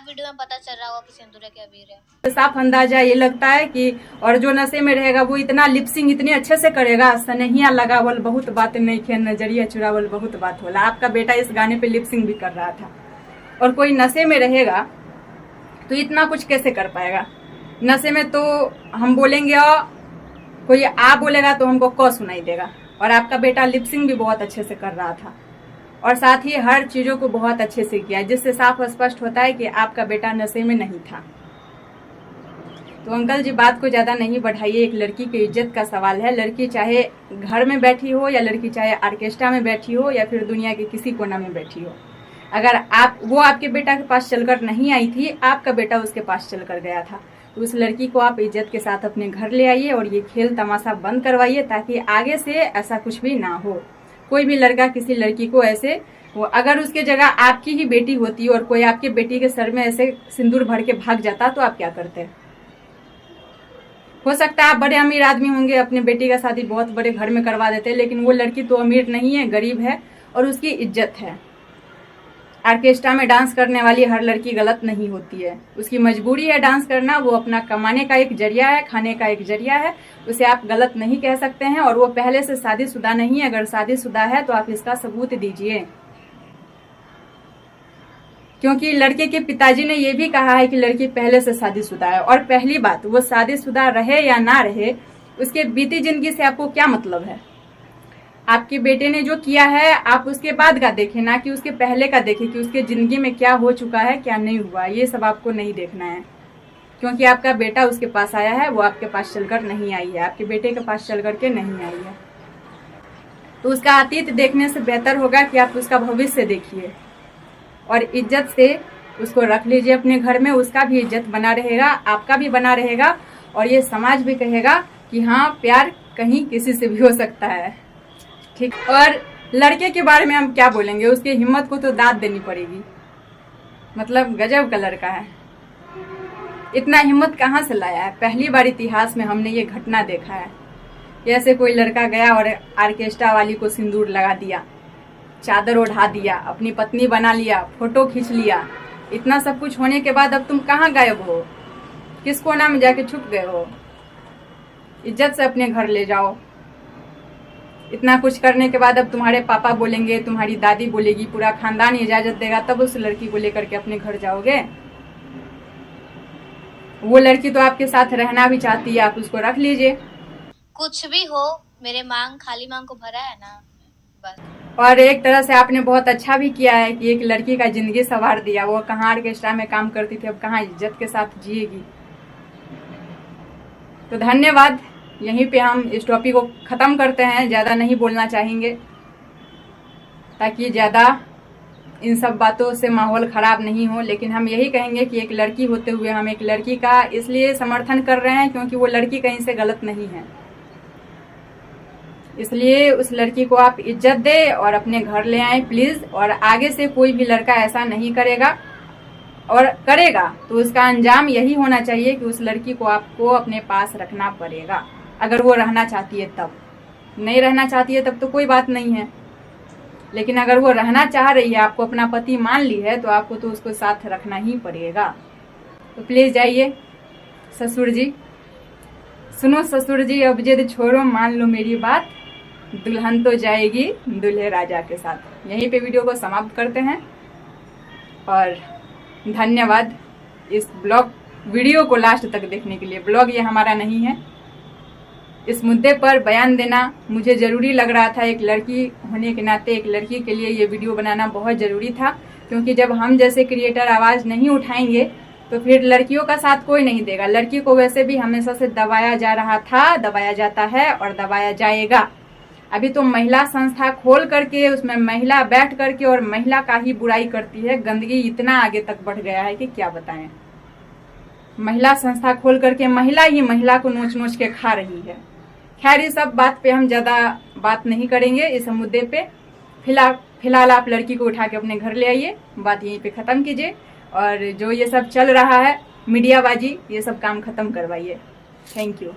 Video में पता चल रहा होगा कि सिंदूर है कि अबीर है। तो साफ अंदाजा ये लगता है कि और जो नशे में रहेगा वो इतना लिपसिंग इतने अच्छे से करेगा, सनहिया लगावल बहुत बात नहीं खे, नजरिया चुरावल बहुत बात होला। आपका बेटा इस गाने पे लिपसिंग भी कर रहा था। और कोई नशे में रहेगा तो इतना कुछ कैसे कर पाएगा? नशे में तो हम बोलेंगे और कोई आ बोलेगा तो हमको क सुनाई देगा। और आपका बेटा लिपसिंग भी बहुत अच्छे से कर रहा था और साथ ही हर चीजों को बहुत अच्छे से किया, जिससे साफ स्पष्ट होता है कि आपका बेटा नशे में नहीं था। तो अंकल जी बात को ज्यादा नहीं बढ़ाइए, एक लड़की की इज्जत का सवाल है। लड़की चाहे घर में बैठी हो या लड़की चाहे ऑर्केस्ट्रा में बैठी हो या फिर दुनिया के किसी कोना में बैठी हो, अगर वो आपके बेटा के पास चलकर नहीं आई थी, आपका बेटा उसके पास चलकर गया था, तो उस लड़की को आप इज्जत के साथ अपने घर ले आइए और ये खेल तमाशा बंद करवाइए, ताकि आगे से ऐसा कुछ भी ना हो। कोई भी लड़का किसी लड़की को ऐसे, अगर उसके जगह आपकी ही बेटी होती और कोई आपकी बेटी के सर में ऐसे सिंदूर भर के भाग जाता तो आप क्या करते? हो सकता है आप बड़े अमीर आदमी होंगे, अपनी बेटी का शादी बहुत बड़े घर में करवा देते, लेकिन वो लड़की तो अमीर नहीं है, गरीब है और उसकी इज्जत है। ऑर्केस्ट्रा में डांस करने वाली हर लड़की गलत नहीं होती है, उसकी मजबूरी है डांस करना, वो अपना कमाने का एक जरिया है, खाने का एक जरिया है, उसे आप गलत नहीं कह सकते हैं। और वो पहले से शादीशुदा नहीं है, अगर शादीशुदा है तो आप इसका सबूत दीजिए, क्योंकि लड़के के पिताजी ने यह भी कहा है कि लड़की पहले से शादीशुदा है। और पहली बात, वो शादीशुदा रहे या ना रहे, उसके बीती जिंदगी से आपको क्या मतलब है? आपके बेटे ने जो किया है आप उसके बाद का देखें, ना कि उसके पहले का देखें कि उसके जिंदगी में क्या हो चुका है क्या नहीं हुआ। ये सब आपको नहीं देखना है, क्योंकि आपका बेटा उसके पास आया है, वो आपके पास चलकर नहीं आई है, आपके बेटे के पास चल करके नहीं आई है। तो उसका अतीत देखने से बेहतर होगा कि आप उसका भविष्य देखिए और इज्जत से उसको रख लीजिए अपने घर में। उसका भी इज्जत बना रहेगा, आपका भी बना रहेगा और ये समाज भी कहेगा कि हाँ, प्यार कहीं किसी से भी हो सकता है। ठीक। और लड़के के बारे में हम क्या बोलेंगे, उसकी हिम्मत को तो दाद देनी पड़ेगी। मतलब गजब का लड़का है, इतना हिम्मत कहाँ से लाया है? पहली बार इतिहास में हमने ये घटना देखा है। ऐसे कोई लड़का गया और ऑर्केस्ट्रा वाली को सिंदूर लगा दिया, चादर ओढ़ा दिया, अपनी पत्नी बना लिया, फोटो खींच लिया। इतना सब कुछ होने के बाद अब तुम कहाँ गायब हो? किस कोना में जाके छुप गए हो? इज्जत से अपने घर ले जाओ। इतना कुछ करने के बाद अब तुम्हारे पापा बोलेंगे, तुम्हारी दादी बोलेगी, पूरा खानदान इजाजत देगा, तब उस लड़की को लेकर के अपने घर जाओगे? वो लड़की तो आपके साथ रहना भी चाहती है, आप उसको रख लीजिए। कुछ भी हो, मेरे खाली मांग को भरा है ना, बस। और एक तरह से आपने बहुत अच्छा भी किया है कि एक लड़की का जिंदगी संवार दिया। वो कहाँ ऑर्केस्ट्रा में काम करती थी, अब कहाँ इज्जत के साथ जिएगी। तो धन्यवाद। यहीं पे हम इस टॉपिक को खत्म करते हैं, ज्यादा नहीं बोलना चाहेंगे, ताकि ज्यादा इन सब बातों से माहौल खराब नहीं हो। लेकिन हम यही कहेंगे कि एक लड़की होते हुए हम एक लड़की का इसलिए समर्थन कर रहे हैं क्योंकि वो लड़की कहीं से गलत नहीं है, इसलिए उस लड़की को आप इज्जत दे और अपने घर ले आए प्लीज। और आगे से कोई भी लड़का ऐसा नहीं करेगा, और करेगा तो उसका अंजाम यही होना चाहिए कि उस लड़की को आपको अपने पास रखना पड़ेगा, अगर वो रहना चाहती है तब। नहीं रहना चाहती है तब तो कोई बात नहीं है, लेकिन अगर वो रहना चाह रही है, आपको अपना पति मान ली है, तो आपको तो उसको साथ रखना ही पड़ेगा। तो प्लीज जाइए ससुर जी, सुनो ससुर जी, अब जिद छोड़ो, मान लो मेरी बात, दुल्हन तो जाएगी दूल्हे राजा के साथ। यहीं पे वीडियो को समाप्त करते हैं और धन्यवाद इस वीडियो को लास्ट तक देखने के लिए। ब्लॉग ये हमारा नहीं है, इस मुद्दे पर बयान देना मुझे जरूरी लग रहा था। एक लड़की होने के नाते एक लड़की के लिए ये वीडियो बनाना बहुत जरूरी था, क्योंकि जब हम जैसे क्रिएटर आवाज नहीं उठाएंगे तो फिर लड़कियों का साथ कोई नहीं देगा। लड़की को वैसे भी हमेशा से दबाया जा रहा था, दबाया जाता है और दबाया जाएगा। अभी तो महिला संस्था खोल करके उसमें महिला बैठ करके और महिला का ही बुराई करती है। गंदगी इतना आगे तक बढ़ गया है कि क्या बताएं। महिला संस्था खोल करके महिला ही महिला को नोच नोच के खा रही है। खैर, इस सब बात पे हम ज्यादा बात नहीं करेंगे इस मुद्दे पे। फिलहाल आप लड़की को उठा के अपने घर ले आइए, बात यहीं पे खत्म कीजिए। और जो ये सब चल रहा है मीडियाबाजी, ये सब काम खत्म करवाइए। Thank you.